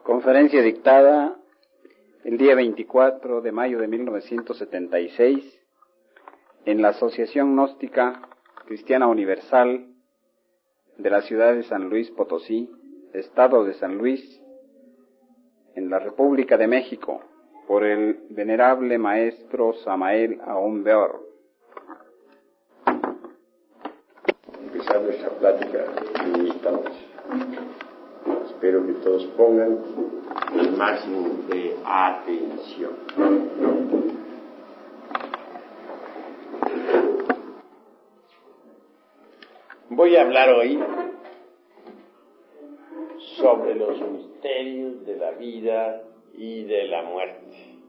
Conferencia dictada el día 24 de mayo de 1976 en la Asociación Gnóstica Cristiana Universal de la ciudad de San Luis Potosí, Estado de San Luis, en la República de México, por el venerable maestro Samael Aún Weor. Empezar nuestra plática en esta noche. Espero que todos pongan el máximo de atención. Voy a hablar hoy sobre los misterios de la vida y de la muerte.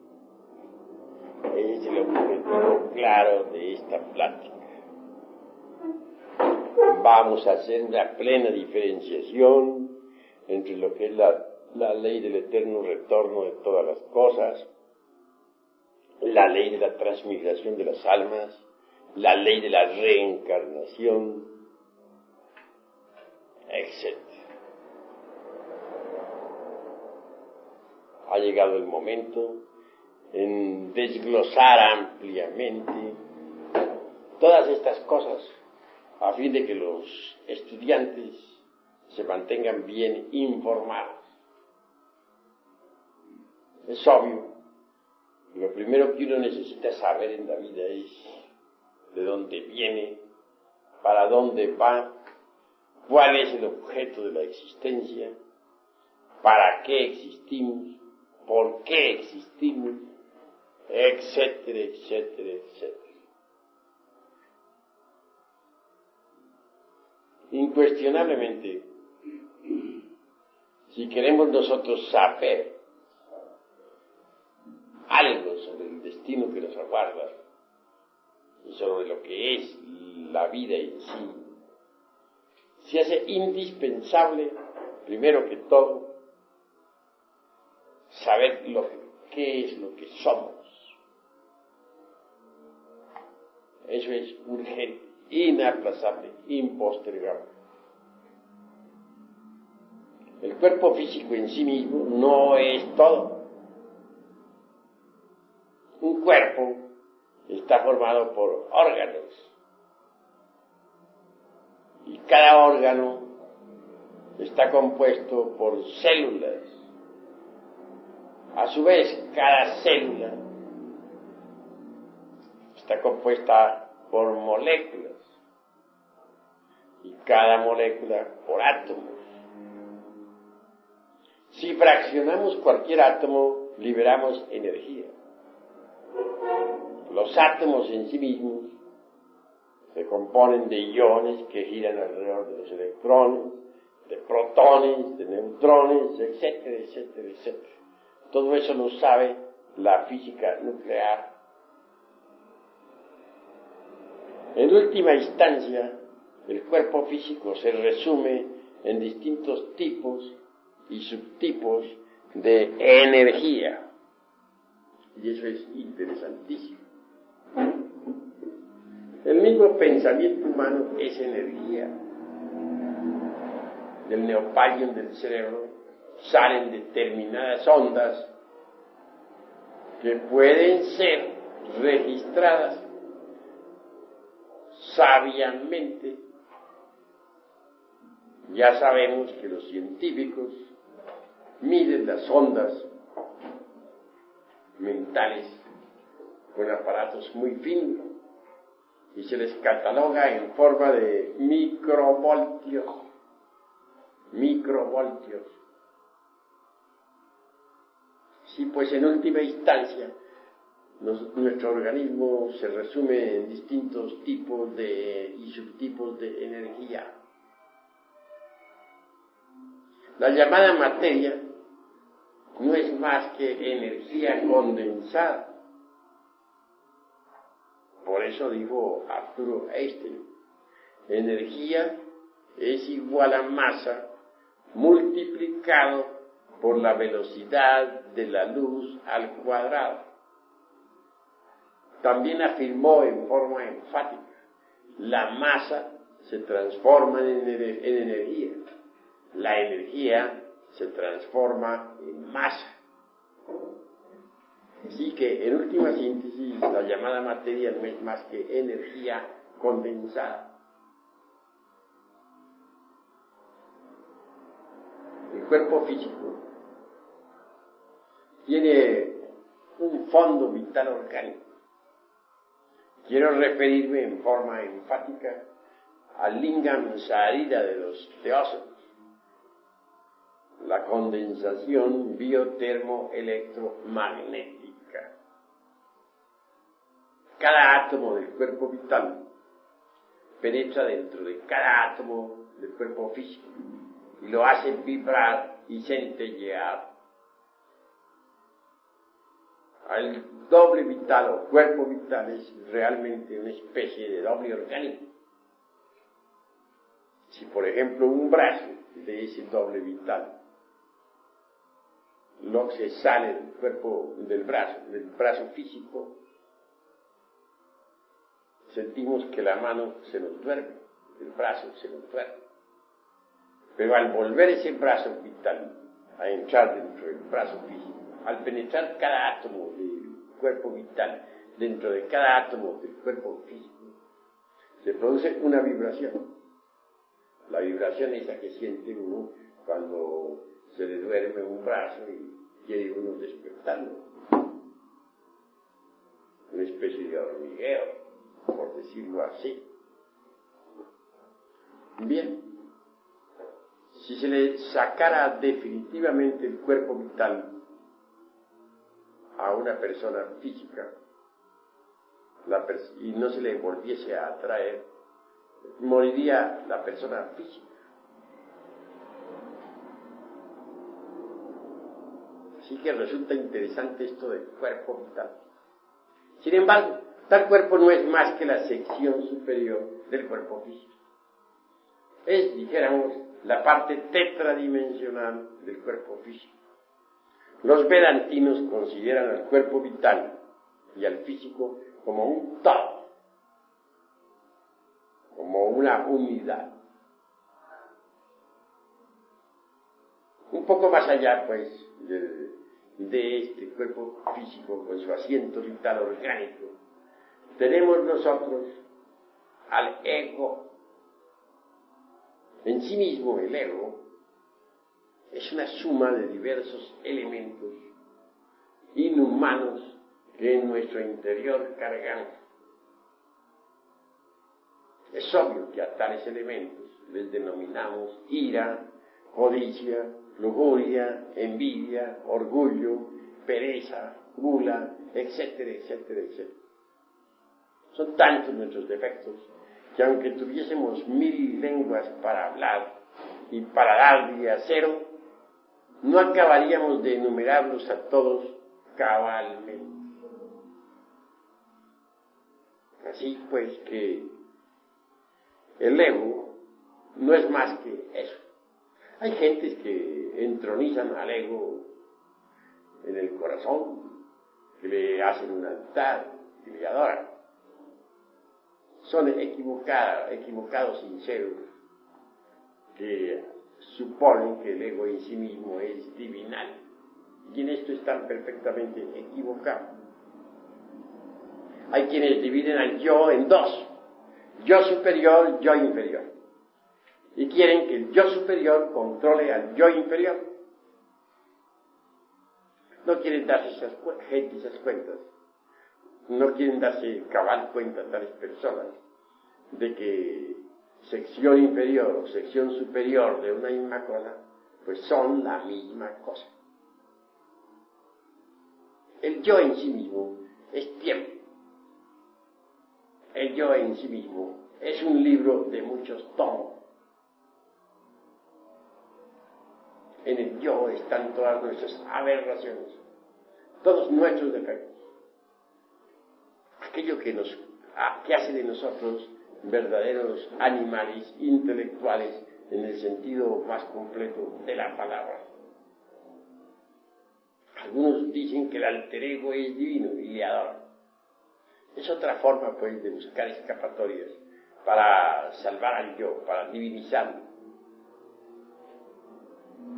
Ese es el objetivo claro de esta plática. Vamos a hacer una plena diferenciación entre lo que es la ley del eterno retorno de todas las cosas, la ley de la transmigración de las almas, la ley de la reencarnación, etc. Ha llegado el momento en desglosar ampliamente todas estas cosas a fin de que los estudiantes se mantengan bien informados. Es obvio, lo primero que uno necesita saber en la vida es de dónde viene, para dónde va, cuál es el objeto de la existencia, para qué existimos, por qué existimos, etcétera, etcétera, etcétera. Incuestionablemente, si queremos nosotros saber algo sobre el destino que nos aguarda y sobre lo que es la vida en sí, se hace indispensable, primero que todo, saber qué es lo que somos. Eso es urgente, inaplazable, impostergable. El cuerpo físico en sí mismo no es todo. Un cuerpo está formado por órganos y cada órgano está compuesto por células. A su vez, cada célula está compuesta por moléculas y cada molécula por átomos. Si fraccionamos cualquier átomo, liberamos energía. Los átomos en sí mismos se componen de iones que giran alrededor de los electrones, de protones, de neutrones, etcétera, etcétera, etcétera. Todo eso lo sabe la física nuclear. En última instancia, el cuerpo físico se resume en distintos tipos y subtipos de energía. Y eso es interesantísimo. El mismo pensamiento humano es energía. Del neopalium del cerebro salen determinadas ondas que pueden ser registradas sabiamente. Ya sabemos que los científicos miden las ondas mentales con aparatos muy finos y se les cataloga en forma de microvoltios. Sí, pues en última instancia nuestro organismo se resume en distintos tipos y subtipos de energía. La llamada materia no es más que energía condensada. Por eso dijo Arturo Einstein, energía es igual a masa multiplicado por la velocidad de la luz al cuadrado. También afirmó en forma enfática, la masa se transforma en energía, la energía se transforma en masa. Así que, en última síntesis, la llamada materia no es más que energía condensada. El cuerpo físico tiene un fondo vital orgánico. Quiero referirme en forma enfática al lingam sarira de los teósofos, la condensación biotermoelectromagnética. Cada átomo del cuerpo vital penetra dentro de cada átomo del cuerpo físico y lo hace vibrar y centellear. El doble vital o cuerpo vital es realmente una especie de doble orgánico. Si por ejemplo un brazo de ese doble vital lo que sale del cuerpo del brazo físico, sentimos que la mano se nos duerme, el brazo se nos duerme. Pero al volver ese brazo vital a entrar dentro del brazo físico, al penetrar cada átomo del cuerpo vital dentro de cada átomo del cuerpo físico, se produce una vibración. La vibración es la que siente uno cuando se le duerme un brazo y quiere uno despertarlo. Una especie de hormigueo, por decirlo así. Bien, si se le sacara definitivamente el cuerpo vital a una persona física y no se le volviese a atraer, moriría la persona física. Así que resulta interesante esto del cuerpo vital. Sin embargo, tal cuerpo no es más que la sección superior del cuerpo físico. Es, dijéramos, la parte tetradimensional del cuerpo físico. Los vedantinos consideran al cuerpo vital y al físico como un todo, como una unidad. Un poco más allá, pues, de este cuerpo físico con su asiento vital orgánico, tenemos nosotros al ego. En sí mismo el ego es una suma de diversos elementos inhumanos que en nuestro interior cargamos. Es obvio que a tales elementos les denominamos ira, codicia, lujuria, envidia, orgullo, pereza, gula, etcétera, etcétera, etcétera. Son tantos nuestros defectos que aunque tuviésemos 1000 lenguas para hablar y para dar día cero, no acabaríamos de enumerarlos a todos cabalmente. Así pues que el ego no es más que eso. Hay gentes que entronizan al ego en el corazón, que le hacen un altar, que le adoran. Son equivocados sinceros, que suponen que el ego en sí mismo es divinal, y en esto están perfectamente equivocados. Hay quienes dividen al yo en dos: yo superior, yo inferior, y quieren que el yo superior controle al yo inferior. No quieren darse esas cuentas, no quieren darse cabal cuenta a tales personas de que sección inferior o sección superior de una misma cosa, pues son la misma cosa. El yo en sí mismo es tiempo. El yo en sí mismo es un libro de muchos tomos. En el yo están todas nuestras aberraciones, todos nuestros defectos. Aquello que hace de nosotros verdaderos animales intelectuales en el sentido más completo de la palabra. Algunos dicen que el alter ego es divino y le adoran. Es otra forma, pues, de buscar escapatorias para salvar al yo, para divinizarlo.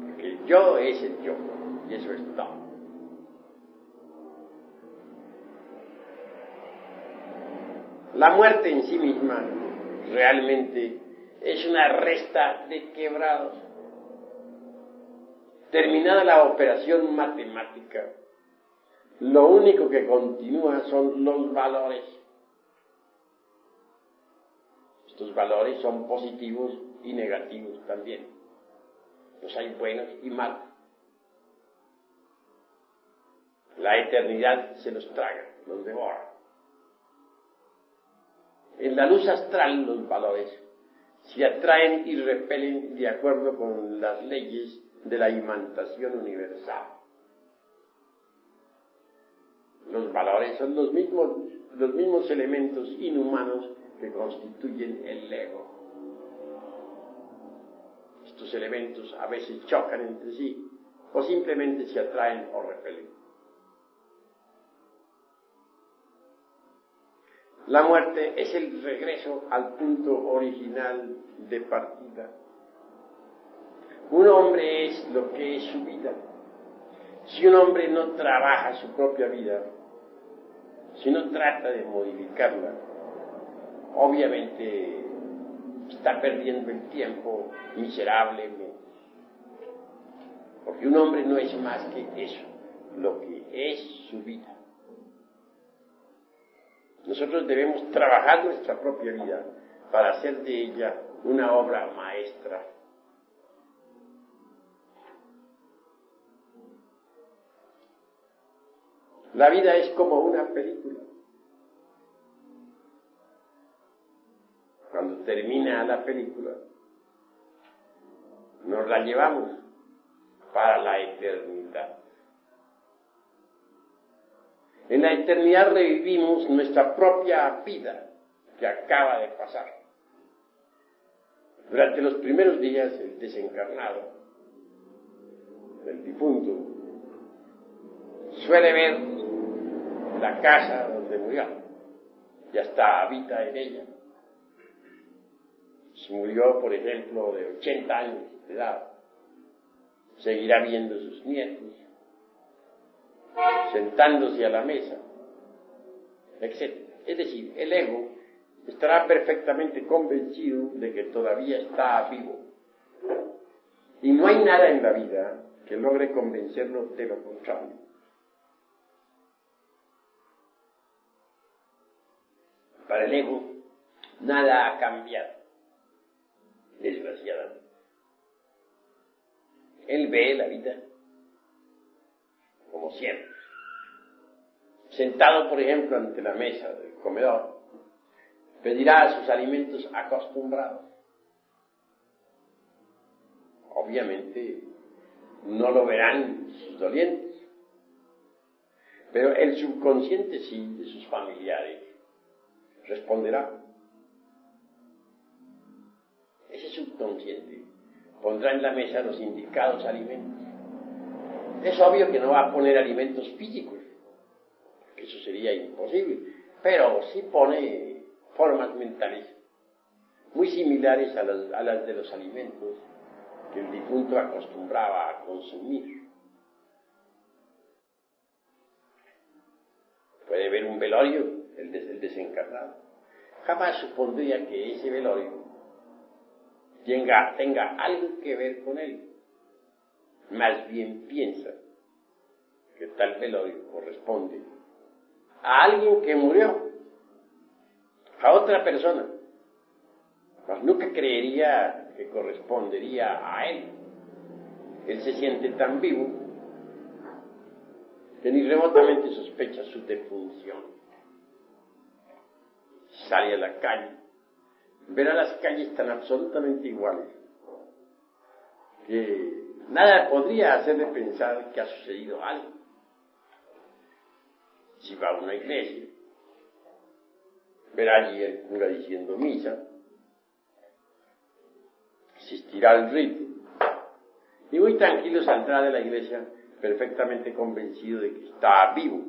Porque Yo es el yo, y eso es todo. La muerte en sí misma realmente es una resta de quebrados. Terminada la operación matemática, lo único que continúa son los valores. Estos valores son positivos y negativos también. Los hay buenos y malos. La eternidad se los traga, los devora. En la luz astral los valores se atraen y repelen de acuerdo con las leyes de la imantación universal. Los valores son los mismos elementos inhumanos que constituyen el ego. Estos elementos a veces chocan entre sí o simplemente se atraen o repelen. La muerte es el regreso al punto original de partida. Un hombre es lo que es su vida. Si un hombre no trabaja su propia vida, si no trata de modificarla, obviamente está perdiendo el tiempo miserablemente. Porque un hombre no es más que eso, lo que es su vida. Nosotros debemos trabajar nuestra propia vida para hacer de ella una obra maestra. La vida es como una película. Cuando termina la película, nos la llevamos para la eternidad. En la eternidad revivimos nuestra propia vida que acaba de pasar. Durante los primeros días, el desencarnado, el difunto, suele ver la casa donde murió, ya está, habita en ella. Si murió, por ejemplo, de 80 años de edad, seguirá viendo a sus nietos, sentándose a la mesa, etc. Es decir, el ego estará perfectamente convencido de que todavía está vivo. Y no hay nada en la vida que logre convencerlo de lo contrario. Para el ego, nada ha cambiado, desgraciadamente. Él ve la vida como siempre. Sentado, por ejemplo, ante la mesa del comedor, pedirá sus alimentos acostumbrados. Obviamente, no lo verán sus dolientes, pero el subconsciente sí, de sus familiares, responderá. Ese subconsciente pondrá en la mesa los indicados alimentos. Es obvio que no va a poner alimentos físicos, porque eso sería imposible, pero sí pone formas mentales muy similares a las de los alimentos que el difunto acostumbraba a consumir. Puede ver un velorio, el desencarnado. Jamás supondría que ese velorio tenga algo que ver con él. Más bien piensa que tal velorio corresponde a alguien que murió, a otra persona, mas nunca creería que correspondería a él. Él se siente tan vivo que ni remotamente sospecha su defunción. Sale a la calle, verá las calles tan absolutamente iguales que nada podría hacerle pensar que ha sucedido algo. Si va a una iglesia, verá allí el cura diciendo misa, asistirá al rito y muy tranquilo saldrá de la iglesia perfectamente convencido de que está vivo.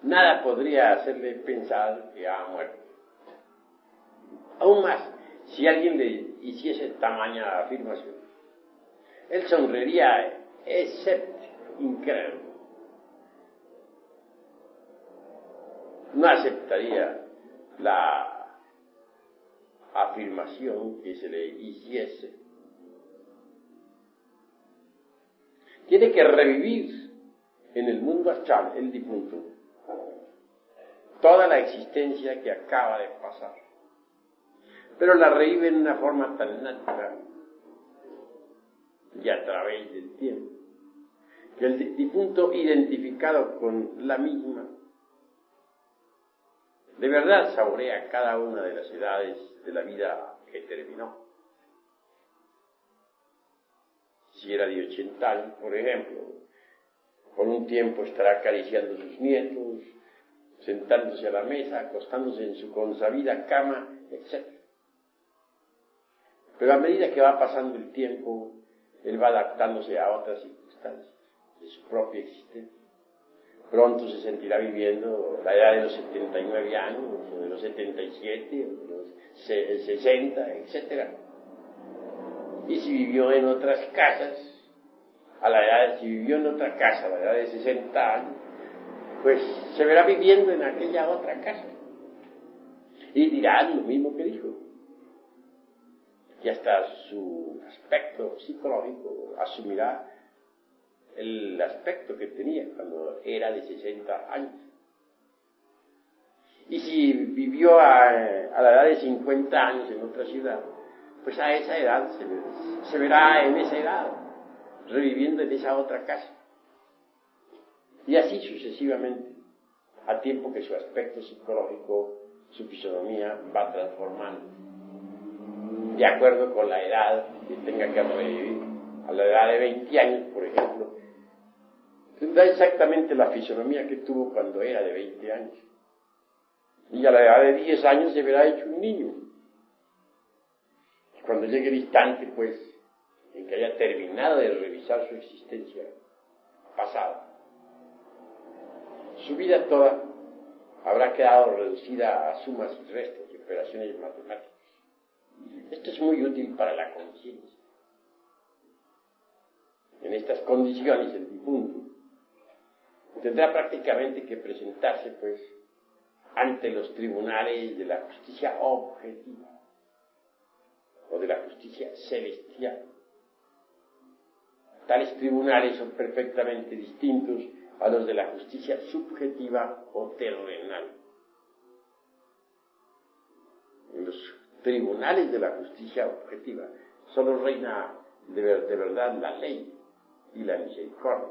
Nada podría hacerle pensar que ha muerto. Aún más, si alguien le hiciese tamaña afirmación, Él sonreiría, excepto incrédulo. No aceptaría la afirmación que se le hiciese. Tiene que revivir en el mundo astral, el difunto, toda la existencia que acaba de pasar. Pero la revive en una forma tan natural y a través del tiempo, que el difunto, identificado con la misma, de verdad saborea cada una de las edades de la vida que terminó. Si era de 80 años, por ejemplo, por un tiempo estará acariciando a sus nietos, sentándose a la mesa, acostándose en su consabida cama, etc. Pero a medida que va pasando el tiempo, él va adaptándose a otras circunstancias de su propia existencia. Pronto se sentirá viviendo la edad de los 79 años, o de los 77, o de los 60, etc. Y si vivió en otras casas, si vivió en otra casa a la edad de 60 años, pues se verá viviendo en aquella otra casa. Y dirá lo mismo que dijo. Y hasta su aspecto psicológico asumirá el aspecto que tenía cuando era de 60 años. Y si vivió a la edad de 50 años en otra ciudad, pues a esa edad se verá en esa edad, reviviendo en esa otra casa. Y así sucesivamente, a tiempo que su aspecto psicológico, su fisonomía va transformando, de acuerdo con la edad que tenga que revivir. A la edad de 20 años, por ejemplo, tendrá exactamente la fisonomía que tuvo cuando era de 20 años. Y a la edad de 10 años se verá hecho un niño. Y cuando llegue el instante, pues, en que haya terminado de revisar su existencia pasada, su vida toda habrá quedado reducida a sumas y restos y operaciones matemáticas. Esto es muy útil para la conciencia. En estas condiciones, el difunto tendrá prácticamente que presentarse, pues, ante los tribunales de la justicia objetiva o de la justicia celestial. Tales tribunales son perfectamente distintos a los de la justicia subjetiva o terrenal. En los tribunales de la justicia objetiva solo reina de verdad la ley y la misericordia,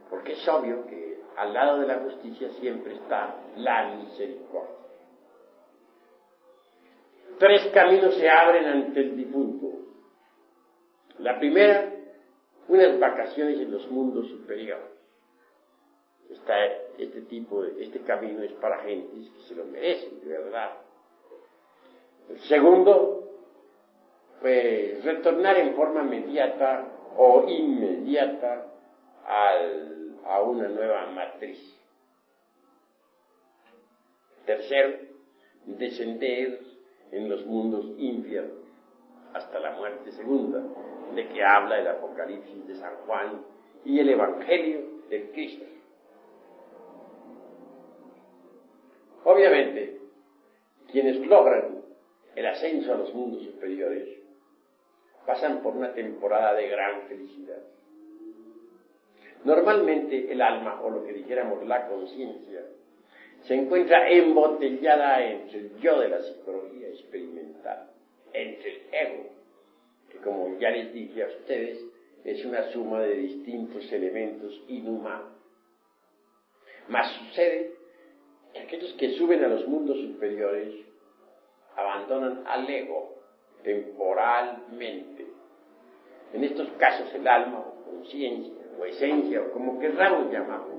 porque es obvio que al lado de la justicia siempre está la misericordia. 3 caminos se abren ante el difunto. La primera, unas vacaciones en los mundos superiores. Este camino es para gentes que se lo merecen, de verdad. El segundo, pues retornar en forma inmediata o inmediata a una nueva matriz. Tercero, descender en los mundos infiernos hasta la muerte segunda, de que habla el Apocalipsis de San Juan y el Evangelio del Cristo. Obviamente, quienes logran el ascenso a los mundos superiores pasan por una temporada de gran felicidad. Normalmente el alma, o lo que dijéramos la conciencia, se encuentra embotellada entre el yo de la psicología experimental, entre el ego, que como ya les dije a ustedes, es una suma de distintos elementos inhumanos. Mas sucede que aquellos que suben a los mundos superiores abandonan al ego temporalmente. En estos casos el alma, o conciencia, o esencia, o como querramos llamarlo,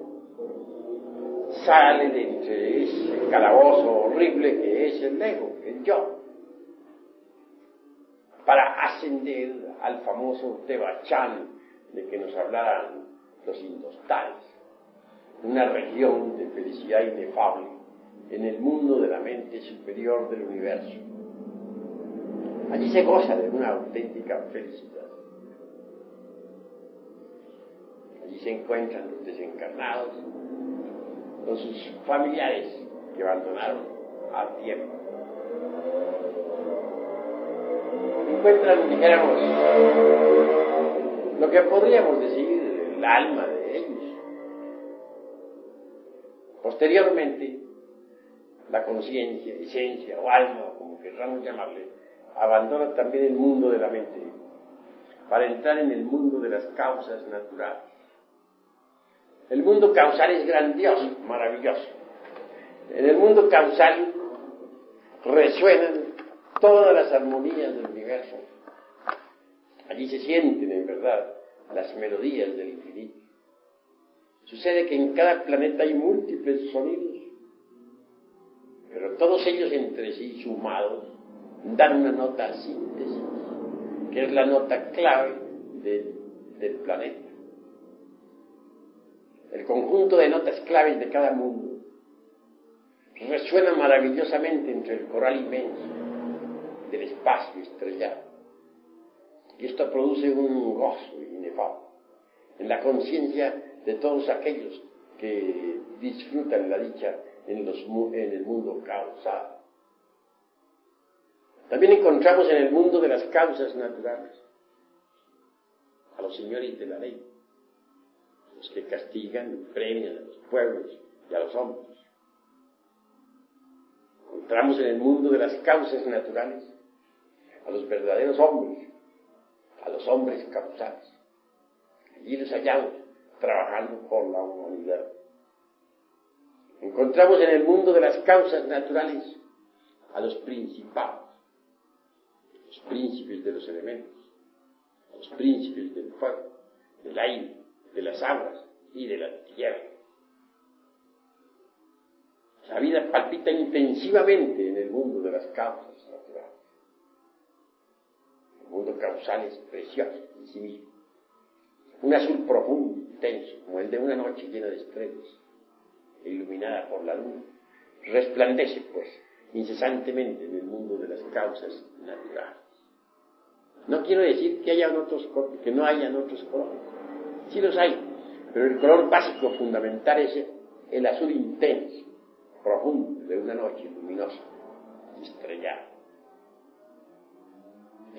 sale de entre ese calabozo horrible que es el ego, el yo, para ascender al famoso Tebachán de que nos hablaran los indostales, una región de felicidad inefable en el mundo de la mente superior del universo. Allí se goza de una auténtica felicidad. y se encuentran los desencarnados con sus familiares que abandonaron al tiempo. Encuentran, dijéramos, lo que podríamos decir el alma de ellos. Posteriormente, la conciencia, esencia o alma, o como queramos llamarle, abandona también el mundo de la mente para entrar en el mundo de las causas naturales. El mundo causal es grandioso, maravilloso. En el mundo causal resuenan todas las armonías del universo. Allí se sienten, en verdad, las melodías del infinito. Sucede que en cada planeta hay múltiples sonidos, pero todos ellos entre sí sumados dan una nota síntesis, que es la nota clave del planeta. El conjunto de notas claves de cada mundo resuena maravillosamente entre el coral inmenso del espacio estrellado. Y esto produce un gozo inefable en la conciencia de todos aquellos que disfrutan la dicha en el mundo causal. También encontramos en el mundo de las causas naturales a los señores de la ley, los que castigan y premian a los pueblos y a los hombres. Encontramos en el mundo de las causas naturales a los verdaderos hombres, a los hombres causales. Allí los hallamos trabajando por la humanidad. Encontramos en el mundo de las causas naturales a los principados, los príncipes de los elementos, a los príncipes del fuego, del aire, de las aguas y de la tierra. La vida palpita intensivamente en el mundo de las causas naturales. El mundo causal es precioso en sí mismo. Un azul profundo, intenso, como el de una noche llena de estrellas, e iluminada por la luna, resplandece, pues, incesantemente en el mundo de las causas naturales. No quiero decir que no hayan otros colores. Sí los hay, pero el color básico fundamental es el azul intenso, profundo, de una noche luminosa y estrellada.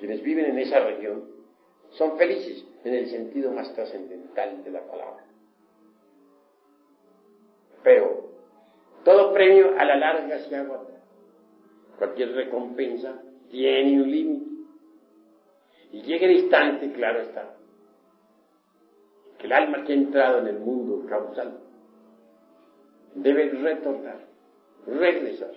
Quienes viven en esa región son felices en el sentido más trascendental de la palabra. Pero todo premio a la larga se agota. Cualquier recompensa tiene un límite. Y llega el instante, claro está, que el alma que ha entrado en el mundo causal debe retornar, regresar,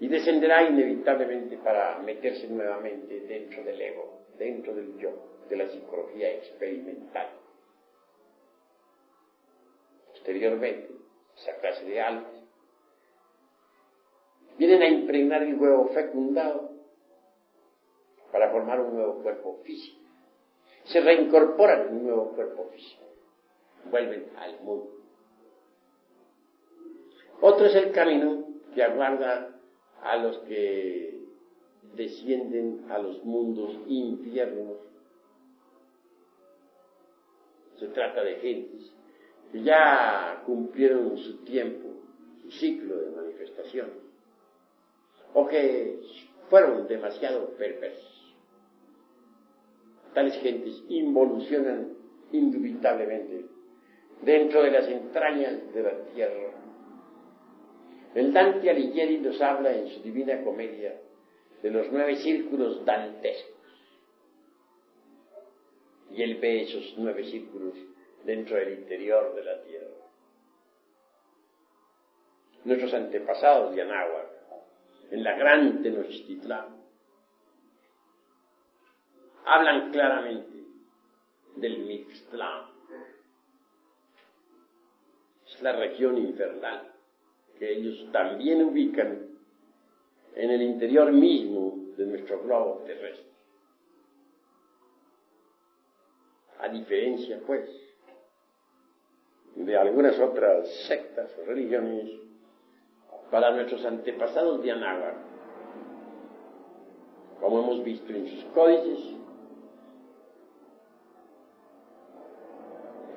y descenderá inevitablemente para meterse nuevamente dentro del ego, dentro del yo, de la psicología experimental. Posteriormente, esa clase de almas vienen a impregnar el huevo fecundado para formar un nuevo cuerpo físico. Se reincorporan en un nuevo cuerpo físico. Vuelven al mundo. Otro es el camino que aguarda a los que descienden a los mundos infiernos. Se trata de gentes que ya cumplieron su tiempo, su ciclo de manifestación, o que fueron demasiado perversos. Tales gentes involucionan indubitablemente dentro de las entrañas de la tierra. El Dante Alighieri nos habla en su Divina Comedia de los 9 círculos dantescos. Y él ve esos 9 círculos dentro del interior de la tierra. Nuestros antepasados de Anáhuac, en la gran Tenochtitlán, hablan claramente del Mixtlán. Es la región infernal que ellos también ubican en el interior mismo de nuestro globo terrestre. A diferencia, pues, de algunas otras sectas o religiones, para nuestros antepasados de Anáhuac, como hemos visto en sus códices,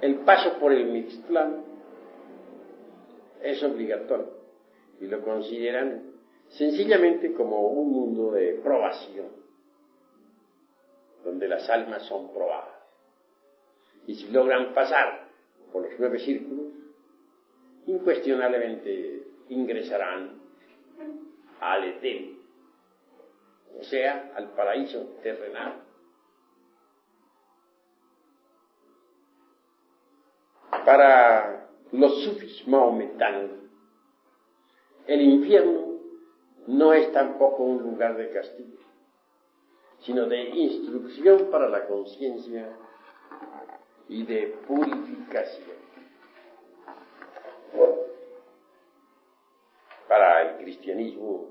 el paso por el Mixtlán es obligatorio y lo consideran sencillamente como un mundo de probación, donde las almas son probadas. Y si logran pasar por los 9 círculos, incuestionablemente ingresarán al Edén, o sea, al paraíso terrenal. Para los sufis mahometanos, el infierno no es tampoco un lugar de castigo, sino de instrucción para la conciencia y de purificación. Para el cristianismo,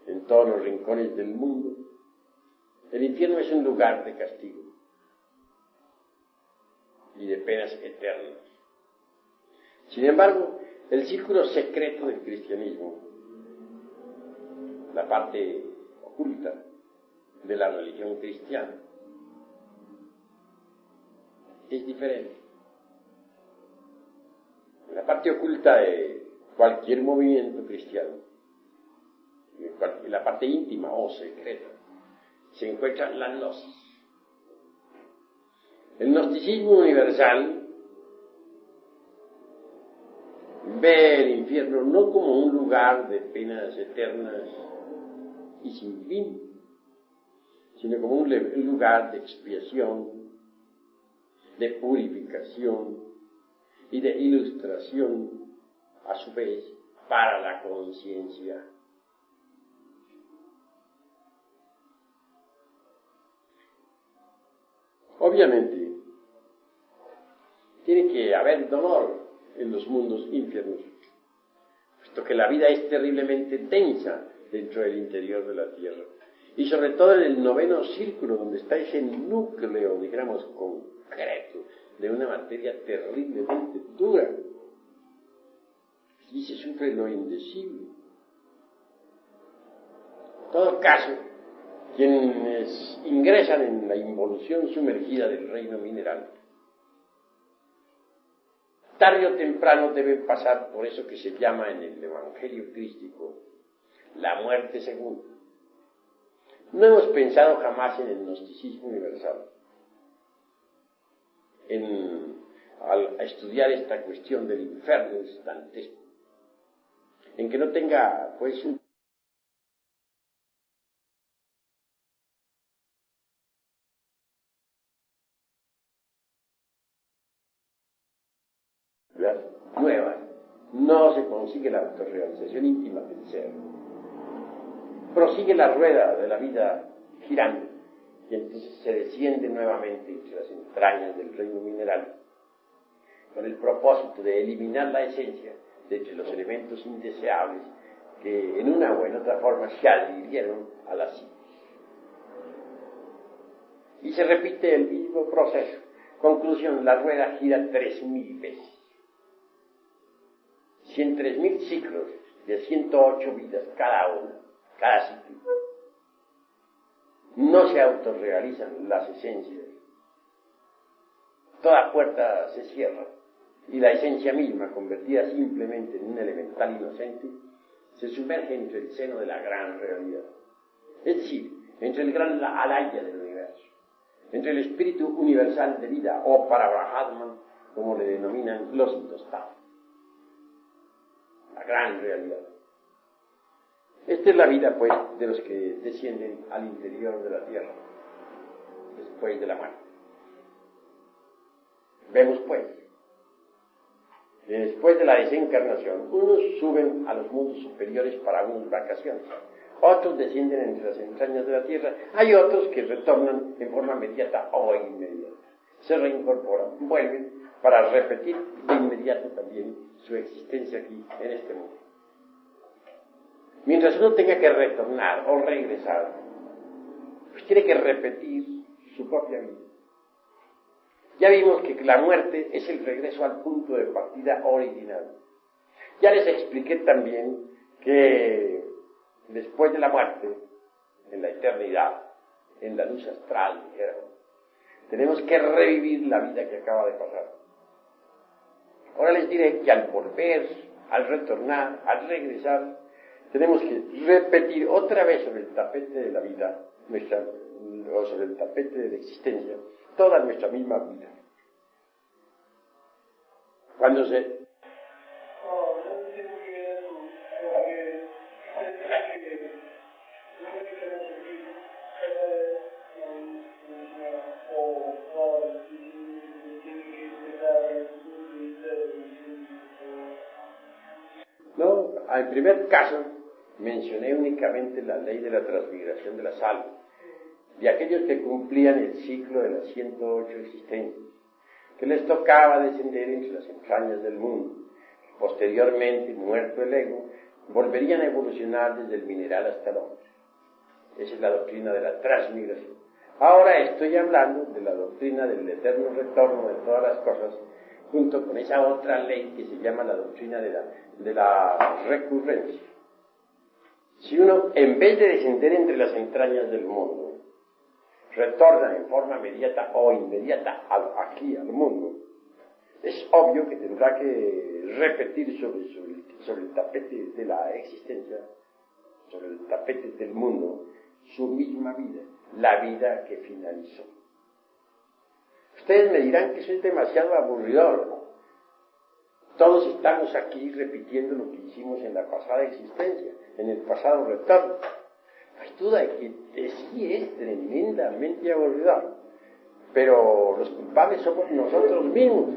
en todos los rincones del mundo, el infierno es un lugar de castigo y de penas eternas. Sin embargo, el círculo secreto del cristianismo, la parte oculta de la religión cristiana, es diferente. En la parte oculta de cualquier movimiento cristiano, en la parte íntima o secreta, se encuentra la gnosis. El gnosticismo universal ve el infierno no como un lugar de penas eternas y sin fin, sino como un lugar de expiación, de purificación y de ilustración, a su vez, para la conciencia. Obviamente, tiene que haber dolor en los mundos infiernos, puesto que la vida es terriblemente densa dentro del interior de la tierra, y sobre todo en el 9º círculo, donde está ese núcleo, digamos, concreto, de una materia terriblemente dura. Y se sufre lo indecible. En todo caso, quienes ingresan en la involución sumergida del reino mineral, tarde o temprano deben pasar por eso que se llama en el Evangelio crístico la muerte segunda. No hemos pensado jamás en el gnosticismo universal, al estudiar esta cuestión del infierno dantesco, en que no tenga pues un nuevas, no se consigue la autorrealización íntima del ser. Prosigue la rueda de la vida girando, y entonces se desciende nuevamente entre las entrañas del reino mineral, con el propósito de eliminar la esencia de entre los elementos indeseables que en una o en otra forma se adhirieron a la psiquis. Y se repite el mismo proceso. Conclusión, la rueda gira 3000 veces. Si en 3000 ciclos de 108 vidas cada una, cada ciclo, no se autorrealizan las esencias, toda puerta se cierra y la esencia misma, convertida simplemente en un elemental inocente, se sumerge entre el seno de la gran realidad, es decir, entre el gran alaya del universo, entre el espíritu universal de vida, o para Brahman, como le denominan los intostados, la gran realidad. Esta es la vida, pues, de los que descienden al interior de la tierra, después de la muerte. Vemos, pues, que después de la desencarnación, unos suben a los mundos superiores para unas vacaciones, otros descienden entre las entrañas de la tierra, hay otros que retornan en forma inmediata o inmediata, se reincorporan, vuelven para repetir de inmediato también su existencia aquí en este mundo. Mientras uno tenga que retornar o regresar, pues tiene que repetir su propia vida. Ya vimos que la muerte es el regreso al punto de partida original. Ya les expliqué también que después de la muerte, en la eternidad, en la luz astral, dijeron, Tenemos que revivir la vida que acaba de pasar. Ahora les diré que al volver, al retornar, al regresar, tenemos que repetir otra vez sobre el tapete de la vida, o sobre el tapete de la existencia, toda nuestra misma vida. Cuando se... No, al primer caso mencioné únicamente la ley de la transmigración de la sal, de aquellos que cumplían el ciclo de las 108 existencias, que les tocaba descender entre las entrañas del mundo. Posteriormente, muerto el ego, volverían a evolucionar desde el mineral hasta el hombre. Esa es la doctrina de la transmigración. Ahora estoy hablando de la doctrina del eterno retorno de todas las cosas, junto con esa otra ley que se llama la doctrina de la recurrencia. Si uno, en vez de descender entre las entrañas del mundo, retorna en forma inmediata o inmediata aquí al mundo, es obvio que tendrá que repetir sobre el tapete de la existencia, sobre el tapete del mundo, su misma vida, la vida que finalizó. Ustedes me dirán que eso es demasiado aburridor, ¿no? Todos estamos aquí repitiendo lo que hicimos en la pasada existencia, en el pasado retorno. No hay duda de que sí es tremendamente aburridor, pero los culpables somos nosotros mismos,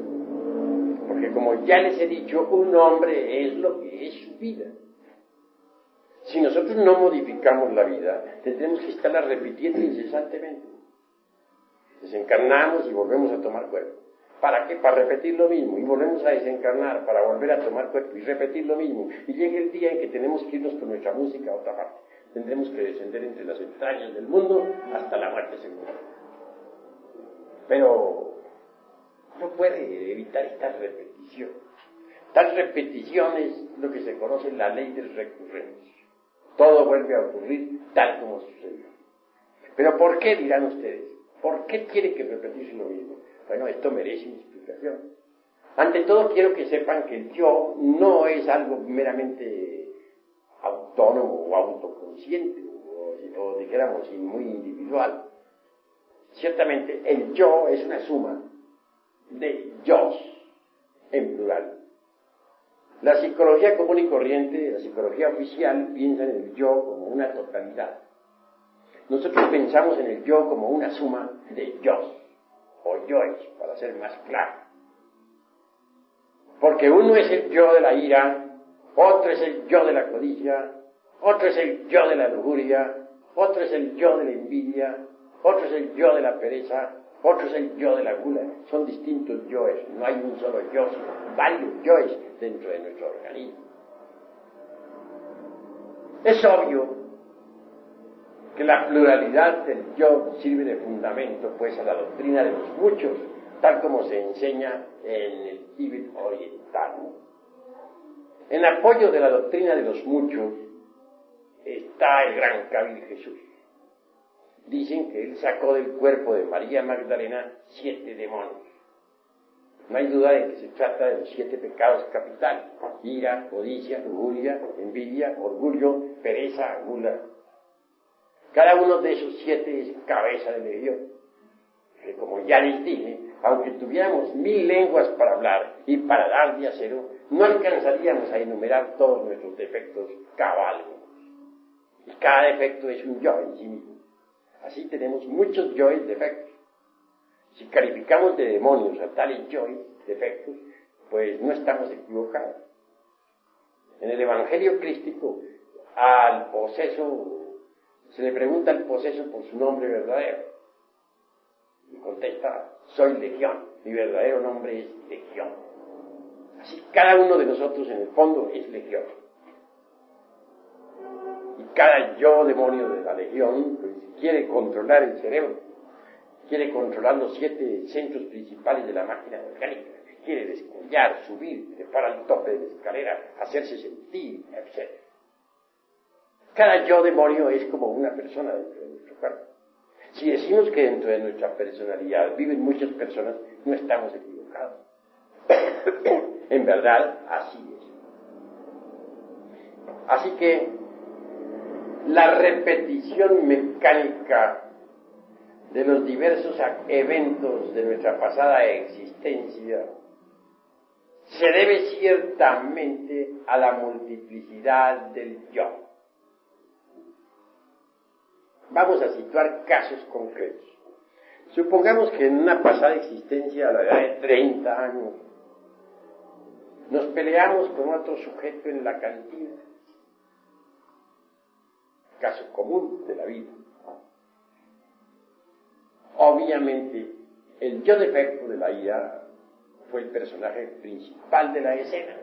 porque como ya les he dicho, un hombre es lo que es su vida. Si nosotros no modificamos la vida, tendremos que estarla repitiendo incesantemente. Desencarnamos y volvemos a tomar cuerpo. ¿Para qué? Para repetir lo mismo. Y volvemos a desencarnar para volver a tomar cuerpo y repetir lo mismo. Y llega el día en que tenemos que irnos con nuestra música a otra parte. Tendremos que descender entre las entrañas del mundo hasta la muerte segura. Pero no puede evitar esta repetición. Tal repetición es lo que se conoce la ley del recurrencia. Todo vuelve a ocurrir tal como sucedió. Pero ¿por qué, dirán ustedes? ¿Por qué tiene que repetirse lo mismo? Bueno, esto merece una explicación. Ante todo quiero que sepan que el yo no es algo meramente autónomo o autoconsciente, o dijéramos muy individual. Ciertamente el yo es una suma de yos en plural. La psicología común y corriente, la psicología oficial, piensa en el yo como una totalidad. Nosotros pensamos en el yo como una suma de yos, o yoes, para ser más claro. Porque uno es el yo de la ira, otro es el yo de la codicia, otro es el yo de la lujuria, otro es el yo de la envidia, otro es el yo de la pereza, otro es el yo de la gula. Son distintos yoes, no hay un solo yo, sino varios yoes dentro de nuestro organismo. Es obvio que la pluralidad del yo sirve de fundamento pues a la doctrina de los muchos, tal como se enseña en el Tíbet oriental. En apoyo de la doctrina de los muchos está el gran Kabir Jesús. Dicen que él sacó del cuerpo de María Magdalena 7 demonios. No hay duda de que se trata de los 7 pecados capitales: ira, codicia, lujuria, envidia, orgullo, pereza, gula. Cada uno de esos 7 es cabeza de legión, que como ya les dije, aunque tuviéramos 1000 lenguas para hablar y para dar de acero, no alcanzaríamos a enumerar todos nuestros defectos cabalmente. Y cada defecto es un yo en sí mismo. Así tenemos muchos yoes defectos. Si calificamos de demonios a tales yoes defectos, pues no estamos equivocados. En el Evangelio crístico, al poseso se le pregunta al poseso por su nombre verdadero. Y contesta: soy Legión, mi verdadero nombre es Legión. Así cada uno de nosotros en el fondo es Legión. Y cada yo demonio de la Legión pues, quiere controlar el cerebro, quiere controlar los 7 centros principales de la máquina orgánica, quiere descollar, subir, trepar al tope de la escalera, hacerse sentir, etc. Cada yo demonio es como una persona dentro de nuestro cuerpo. Si decimos que dentro de nuestra personalidad viven muchas personas, no estamos equivocados. En verdad, así es. Así que la repetición mecánica de los diversos eventos de nuestra pasada existencia se debe ciertamente a la multiplicidad del yo. Vamos a situar casos concretos. Supongamos que en una pasada existencia, a la edad de 30 años, nos peleamos con otro sujeto en la cantina. Caso común de la vida. Obviamente, el yo defecto de la ira fue el personaje principal de la escena.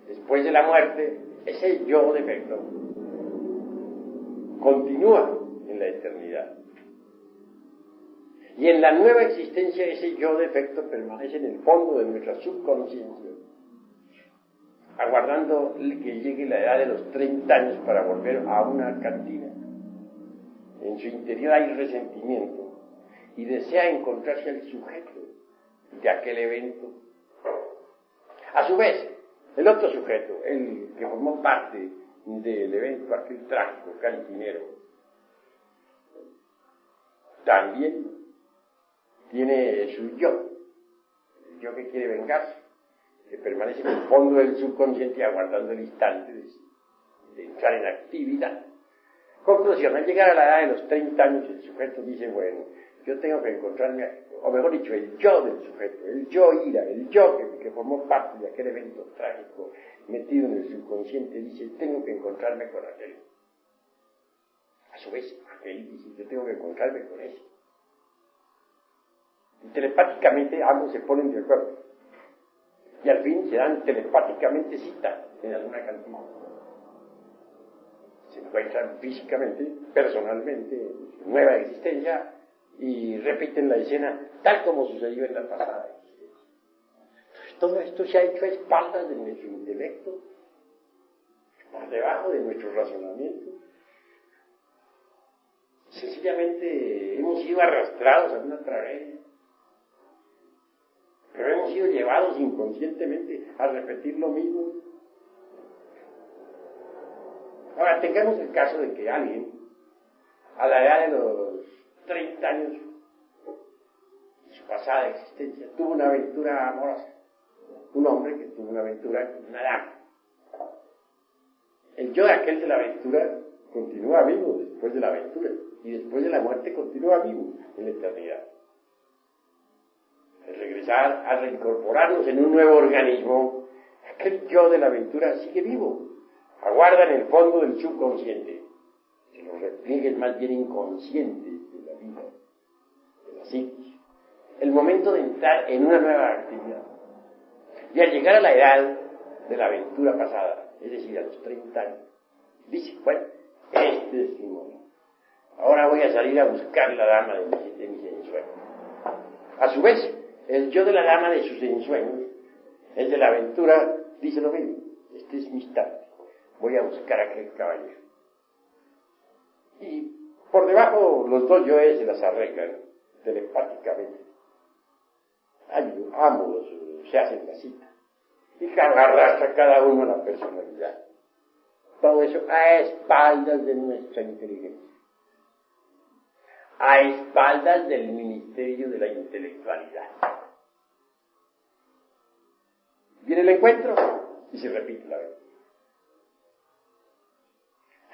Después de la muerte, ese yo defecto continúa en la eternidad. Y en la nueva existencia, ese yo defecto permanece en el fondo de nuestra subconsciencia, aguardando que llegue la edad de los 30 años para volver a una cantina. En su interior hay resentimiento y desea encontrarse al sujeto de aquel evento. A su vez, el otro sujeto, el que formó parte del evento, aquel trágico cantinero, también tiene su yo, el yo que quiere vengarse, que permanece en el fondo del subconsciente aguardando el instante de entrar en actividad. Conclusión, al llegar a la edad de los 30 años, el sujeto dice, bueno, yo tengo que encontrarme, o mejor dicho, el yo del sujeto, el yo ira, el yo que formó parte de aquel evento trágico metido en el subconsciente, dice, tengo que encontrarme con aquel. A su vez, aquel dice, yo tengo que encontrarme con ese. Y telepáticamente ambos se ponen de acuerdo. Y al fin se dan telepáticamente cita en alguna cantina. Se encuentran físicamente, personalmente, en su nueva existencia y repiten la escena tal como sucedió en la pasada existencia. Entonces, todo esto se ha hecho a espaldas de nuestro intelecto, por debajo de nuestro razonamiento. Sencillamente hemos sido arrastrados a una tragedia. Pero hemos sido llevados inconscientemente a repetir lo mismo. Ahora, tengamos el caso de que alguien, a la edad de los 30 años, en su pasada existencia, tuvo una aventura amorosa. Un hombre que tuvo una aventura con una dama. El yo de aquel de la aventura continúa vivo después de la aventura, y después de la muerte continúa vivo en la eternidad. Al regresar, al reincorporarnos en un nuevo organismo, aquel yo de la aventura sigue vivo, aguarda en el fondo del subconsciente, en los repliegues más bien inconscientes de la vida, de la psiquis, el momento de entrar en una nueva actividad. Y al llegar a la edad de la aventura pasada, es decir, a los 30 años, dice, bueno, este es mi momento. Ahora voy a salir a buscar la dama de mis ensueños. A su vez, el yo de la dama de sus ensueños, el de la aventura, dice lo mismo. Este es mi instante. Voy a buscar a aquel caballero. Y por debajo los dos yoes se las arreglan telepáticamente. Ambos se hacen la cita. Y arrastra cada uno a la personalidad. Todo eso a espaldas de nuestra inteligencia. A espaldas del ministerio de la intelectualidad. Viene el encuentro y se repite la aventura.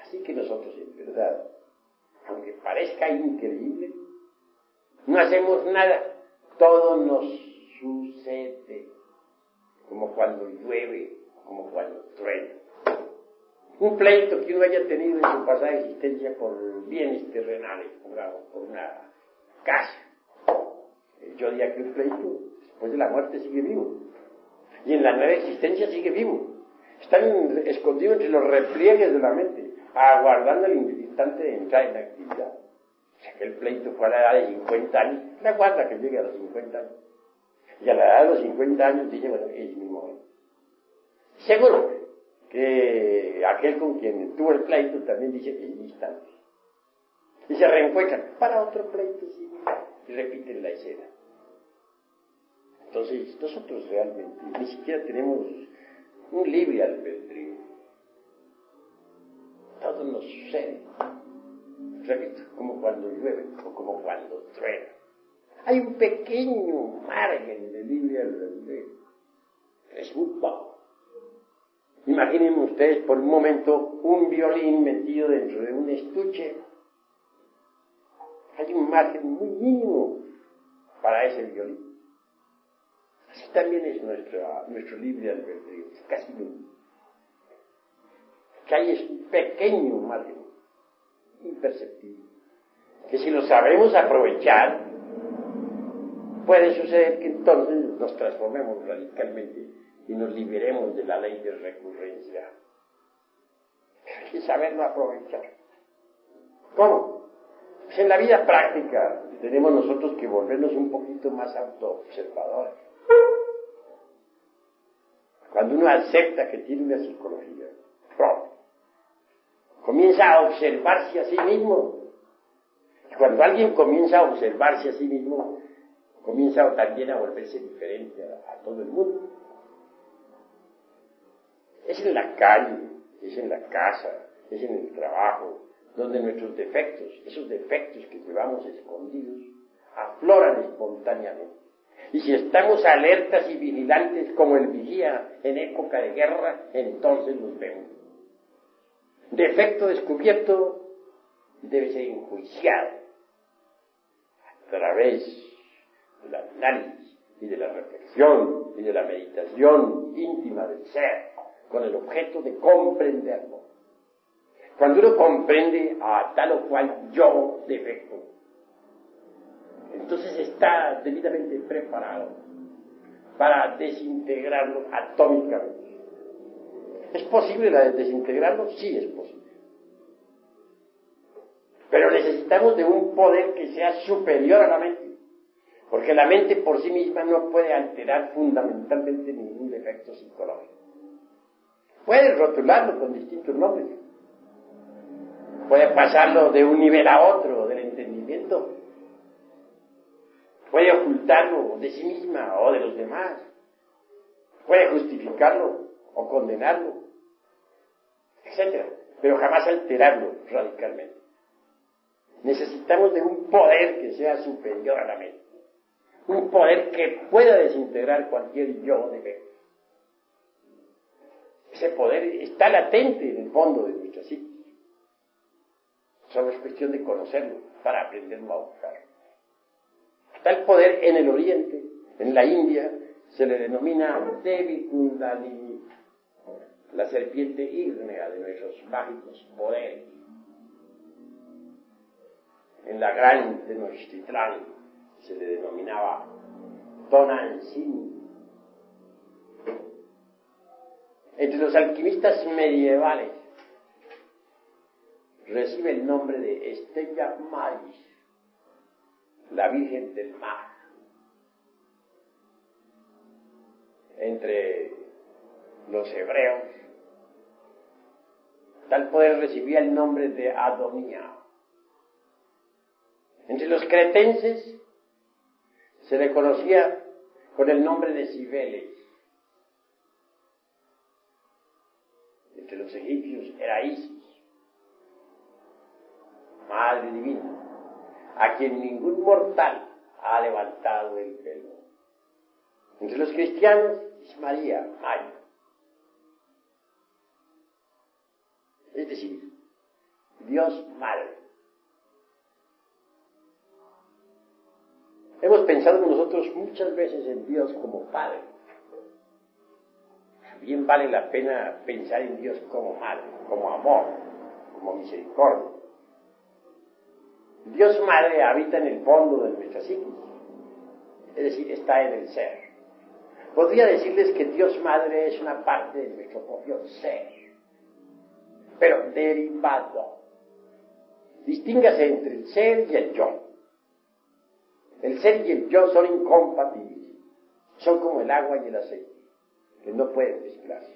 Así que nosotros, en verdad, aunque parezca increíble, no hacemos nada. Todo nos sucede, como cuando llueve, como cuando truena. Un pleito que uno haya tenido en su pasada existencia por bienes terrenales, por una casa. Yo diría que un pleito, después de la muerte, sigue vivo. Y en la nueva existencia sigue vivo. Están escondidos entre los repliegues de la mente, aguardando el instante de entrar en la actividad. O sea, que el pleito fue a la edad de 50 años, la aguarda que llegue a los 50 años. Y a la edad de los 50 años dice, bueno, es mi momento. Seguro. Que aquel con quien tuvo el pleito también dice que es mi instante. y se reencuentran para otro pleito similar y repiten la escena. Entonces, nosotros realmente ni siquiera tenemos un libre albedrío. Todo nos sucede. Repito, como cuando llueve o como cuando truena. Hay un pequeño margen de libre albedrío. Es muy poco. Imaginen ustedes por un momento un violín metido dentro de un estuche. Hay un margen muy mínimo para ese violín. Así también es nuestro libre albedrío, casi nulo. Que hay es un pequeño margen, imperceptible, que si lo sabemos aprovechar, puede suceder que entonces nos transformemos radicalmente y nos liberemos de la ley de recurrencia. Hay que saberlo aprovechar. ¿Cómo? Pues en la vida práctica tenemos nosotros que volvernos un poquito más autoobservadores. Cuando uno acepta que tiene una psicología propia, comienza a observarse a sí mismo. Y cuando alguien comienza a observarse a sí mismo, comienza también a volverse diferente a todo el mundo. Es en la calle, es en la casa, es en el trabajo, donde nuestros defectos, esos defectos que llevamos escondidos, afloran espontáneamente. Y si estamos alertas y vigilantes como el vigía en época de guerra, entonces los vemos. Defecto descubierto debe ser enjuiciado a través del análisis y de la reflexión y de la meditación íntima del ser, con el objeto de comprenderlo. Cuando uno comprende a tal o cual yo defecto, entonces está debidamente preparado para desintegrarlo atómicamente. ¿Es posible desintegrarlo? Sí, es posible. Pero necesitamos de un poder que sea superior a la mente, porque la mente por sí misma no puede alterar fundamentalmente ningún defecto psicológico. Puede rotularlo con distintos nombres, puede pasarlo de un nivel a otro del entendimiento, puede ocultarlo de sí misma o de los demás, puede justificarlo o condenarlo, etc. Pero jamás alterarlo radicalmente. Necesitamos de un poder que sea superior a la mente, un poder que pueda desintegrar cualquier yo defecto. Ese poder está latente en el fondo de nuestra psique. Solo es cuestión de conocerlo para aprenderlo a buscar. Está el poder en el Oriente, en la India, se le denomina Devi Kundalini, la serpiente ígnea de nuestros mágicos poderes. En la gran Tenochtitlán se le denominaba Tonantzin. Entre los alquimistas medievales recibe el nombre de Stella Maris, la Virgen del Mar. Entre los hebreos, tal poder recibía el nombre de Adonía. Entre los cretenses se le conocía con el nombre de Cibeles. Entre los egipcios era Isis, Madre Divina, a quien ningún mortal ha levantado el velo. Entre los cristianos es María, Maya. Es decir, Dios Madre. Hemos pensado nosotros muchas veces en Dios como Padre. Bien vale la pena pensar en Dios como Madre, como amor, como misericordia. Dios Madre habita en el fondo de nuestra psique, es decir, está en el ser. Podría decirles que Dios Madre es una parte de nuestro propio ser, pero derivado. Distíngase entre el ser y el yo. El ser y el yo son incompatibles, son como el agua y el aceite, que no pueden mezclarse.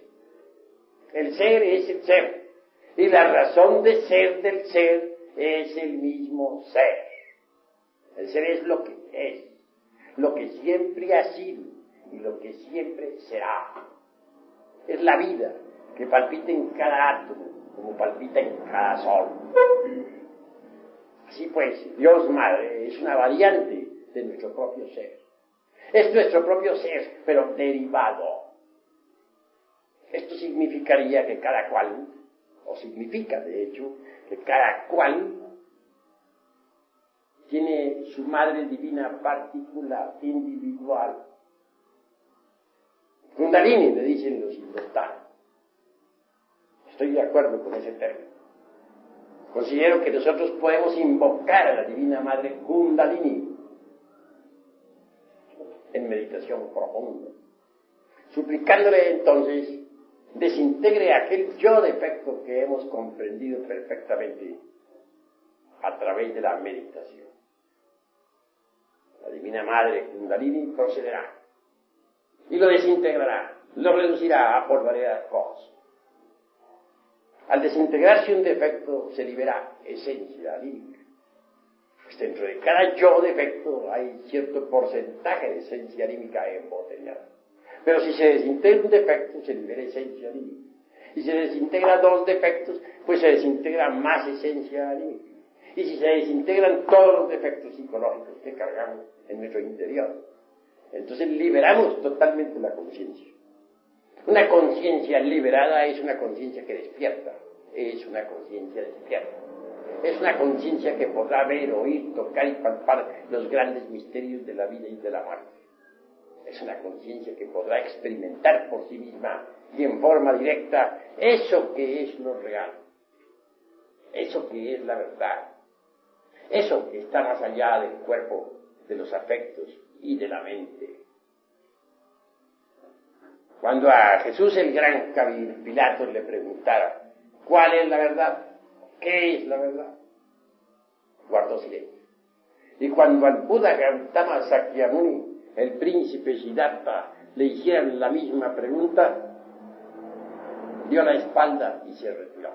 El ser es el ser, y la razón de ser del ser es el mismo ser. El ser es lo que es, lo que siempre ha sido y lo que siempre será. Es la vida que palpita en cada átomo, como palpita en cada sol. Así pues, Dios Madre es una variante de nuestro propio ser. Es nuestro propio ser, pero derivado. Esto significaría que cada cual, o significa de hecho, que cada cual tiene su madre divina particular, individual. Kundalini, le dicen los indostanos. Estoy de acuerdo con ese término. Considero que nosotros podemos invocar a la Divina Madre Kundalini en meditación profunda, suplicándole entonces desintegre aquel yo defecto que hemos comprendido perfectamente a través de la meditación. La Divina Madre Kundalini procederá y lo desintegrará, lo reducirá a polvareda cosas. Al desintegrarse un defecto se libera esencia anímica. Pues dentro de cada yo defecto hay cierto porcentaje de esencia anímica embotellada. Pero si se desintegra un defecto, se libera esencia anímica. Y si se desintegra dos defectos, pues se desintegra más esencia anímica. Y si se desintegran todos los defectos psicológicos que cargamos en nuestro interior, entonces liberamos totalmente la conciencia. Una conciencia liberada es una conciencia que despierta, es una conciencia despierta. Es una conciencia que podrá ver, oír, tocar y palpar los grandes misterios de la vida y de la muerte. Es una conciencia que podrá experimentar por sí misma y en forma directa eso que es lo real, eso que es la verdad, eso que está más allá del cuerpo, de los afectos y de la mente. Cuando a Jesús el gran Pilatos le preguntara ¿cuál es la verdad? ¿Qué es la verdad? Guardó silencio. Y cuando al Buda Gautama Sakyamuni, el príncipe Siddhartha, le hicieran la misma pregunta, dio la espalda y se retiró.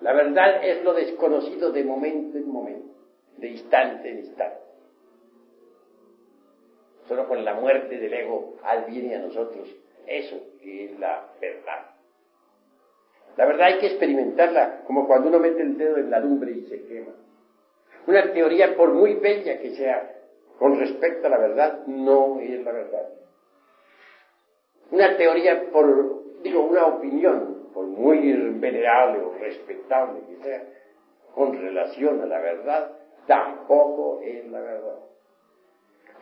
La verdad es lo desconocido de momento en momento, de instante en instante. Solo con la muerte del ego adviene a nosotros eso que es la verdad. La verdad hay que experimentarla como cuando uno mete el dedo en la lumbre y se quema. Una teoría, por muy bella que sea, con respecto a la verdad, no es la verdad. Una teoría, una opinión, por muy venerable o respetable que sea, con relación a la verdad, tampoco es la verdad.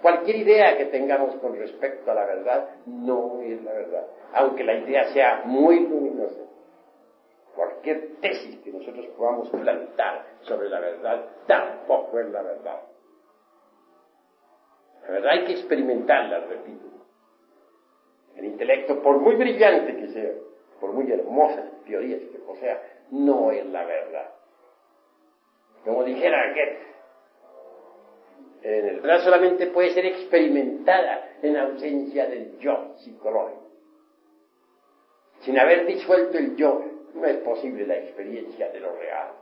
Cualquier idea que tengamos con respecto a la verdad no es la verdad, aunque la idea sea muy luminosa. Cualquier tesis que nosotros podamos plantar sobre la verdad tampoco es la verdad. La verdad hay que experimentarla, repito. El intelecto, por muy brillante que sea, por muy hermosas teorías que posea, no es la verdad. Como dijera Goethe, la verdad solamente puede ser experimentada en ausencia del yo psicológico. Sin haber disuelto el yo, no es posible la experiencia de lo real.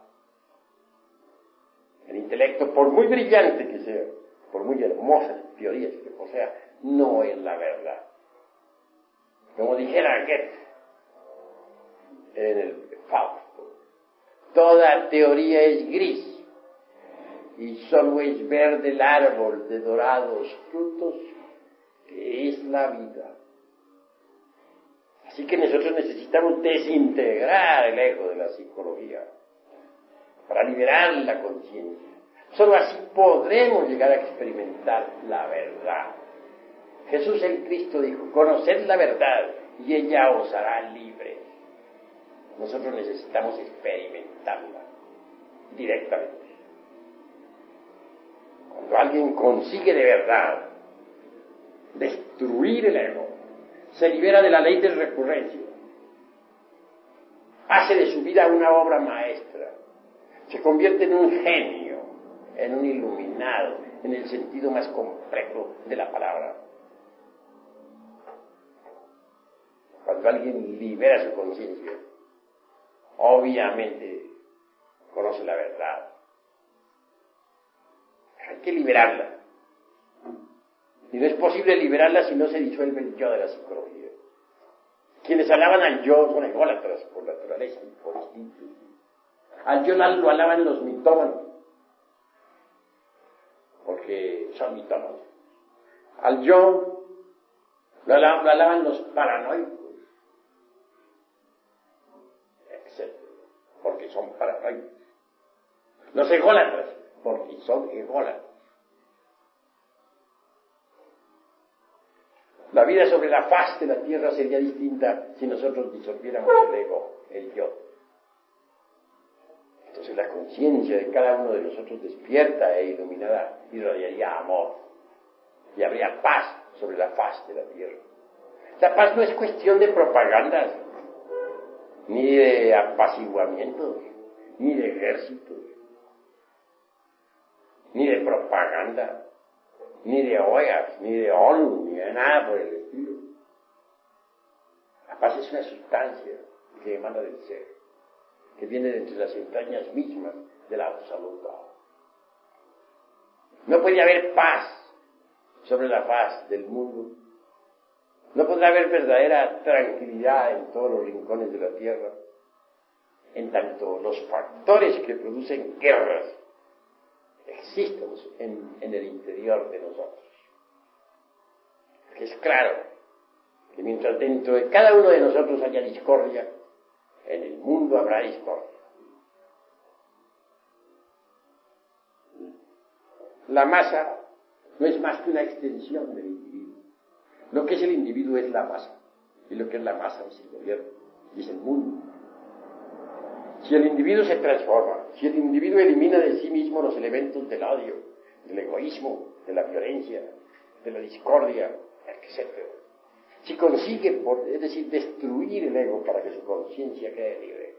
El intelecto, por muy brillante que sea, por muy hermosas teorías que posea, no es la verdad. Como dijera Goethe en el Fausto, toda teoría es gris y solo es verde el árbol de dorados frutos que es la vida. Así que nosotros necesitamos desintegrar el ego de la psicología para liberar la conciencia. Solo así podremos llegar a experimentar la verdad. Jesús el Cristo dijo, conoced la verdad y ella os hará libres. Nosotros necesitamos experimentarla directamente. Cuando alguien consigue de verdad destruir el ego, se libera de la ley de recurrencia, hace de su vida una obra maestra, se convierte en un genio, en un iluminado, en el sentido más complejo de la palabra. Cuando alguien libera su conciencia, obviamente conoce la verdad. Hay que liberarla. Y no es posible liberarla si no se disuelve el yo de la psicología. Quienes alaban al yo son ególatras por naturaleza y por instinto. Al yo lo alaban los mitómanos, porque son mitómanos. Al yo lo alaban los paranoicos, etc., porque son paranoicos. Los ególatras, porque son ególatras. La vida sobre la faz de la tierra sería distinta si nosotros disolviéramos el ego, el yo. Entonces la conciencia de cada uno de nosotros despierta e iluminada irradiaría amor y habría paz sobre la faz de la tierra. La paz no es cuestión de propagandas, ni de apaciguamientos, ni de ejércitos, ni de propaganda, ni de OEA, ni de ONU, ni de nada por el estilo. La paz es una sustancia que emana del ser, que viene de entre las entrañas mismas de la absoluta. No puede haber paz sobre la faz del mundo. No podrá haber verdadera tranquilidad en todos los rincones de la tierra, en tanto los factores que producen guerras existen en el interior de nosotros. Es claro que mientras dentro de cada uno de nosotros haya discordia, en el mundo habrá discordia. La masa no es más que una extensión del individuo. Lo que es el individuo es la masa, y lo que es la masa es el gobierno, y es el mundo. Si el individuo se transforma, si el individuo elimina de sí mismo los elementos del odio, del egoísmo, de la violencia, de la discordia, etc., si consigue, es decir, destruir el ego para que su conciencia quede libre,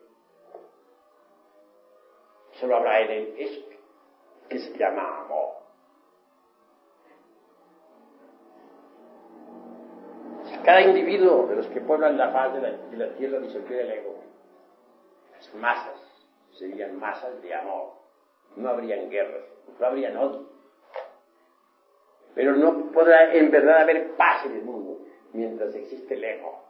solo habrá en él eso que se llama amor. Si cada individuo de los que pueblan la faz de la tierra disolviera el ego, las masas serían masas de amor, no habrían guerras, no habrían odio. Pero no podrá en verdad haber paz en el mundo mientras existe el ego.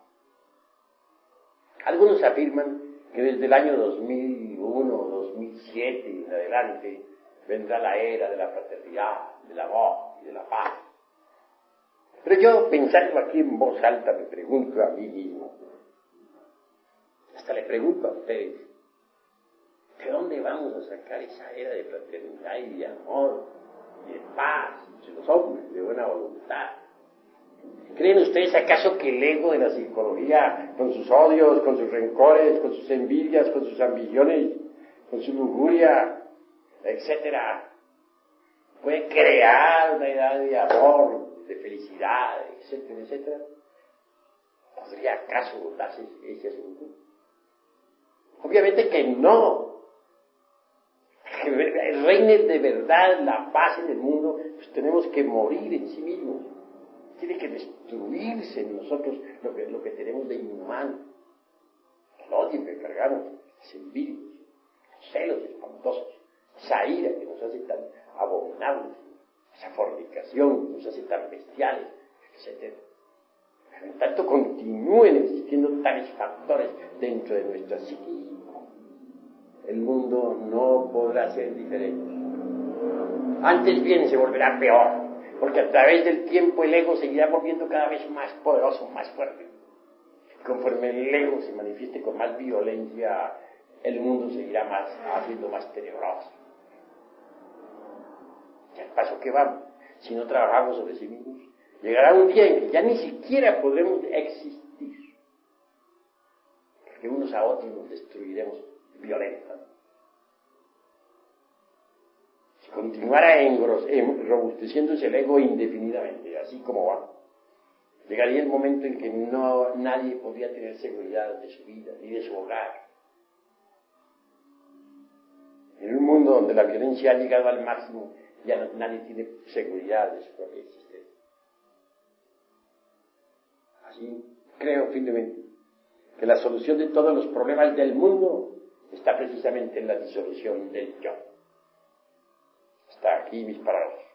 Algunos afirman que desde el año 2001 o 2007 y en adelante vendrá la era de la fraternidad, del amor y de la paz. Pero yo, pensando aquí en voz alta, me pregunto a mí mismo, hasta le pregunto a ustedes, ¿de dónde vamos a sacar esa era de fraternidad y de amor y de paz entre los hombres, de buena voluntad? ¿Creen ustedes acaso que el ego de la psicología, con sus odios, con sus rencores, con sus envidias, con sus ambiciones, con su lujuria, etcétera, puede crear una edad de amor, de felicidad, etcétera, etcétera? ¿Podría acaso darse ese asunto? Obviamente que no. Que reine de verdad la paz en el mundo, pues tenemos que morir en sí mismos. Tiene que destruirse en nosotros lo que tenemos de inhumano. El odio que cargamos, las envidias, los celos espantosos, esa ira que nos hace tan abominables, esa fornicación que nos hace tan bestiales, etc. Pero en tanto continúen existiendo tales factores dentro de nuestra psique, el mundo no podrá ser diferente. Antes bien se volverá peor, porque a través del tiempo el ego seguirá volviendo cada vez más poderoso, más fuerte. Conforme el ego se manifieste con más violencia, el mundo seguirá haciendo más tenebroso. Y al paso que vamos, si no trabajamos sobre sí mismos, llegará un día en que ya ni siquiera podremos existir, porque unos a otros nos destruiremos violentamente. Si continuara robusteciéndose el ego indefinidamente, así como va, llegaría el momento en que nadie podría tener seguridad de su vida ni de su hogar. En un mundo donde la violencia ha llegado al máximo, ya nadie tiene seguridad de su propia existencia. Así creo firmemente que la solución de todos los problemas del mundo está precisamente en la disolución del yo. Hasta aquí mis palabras.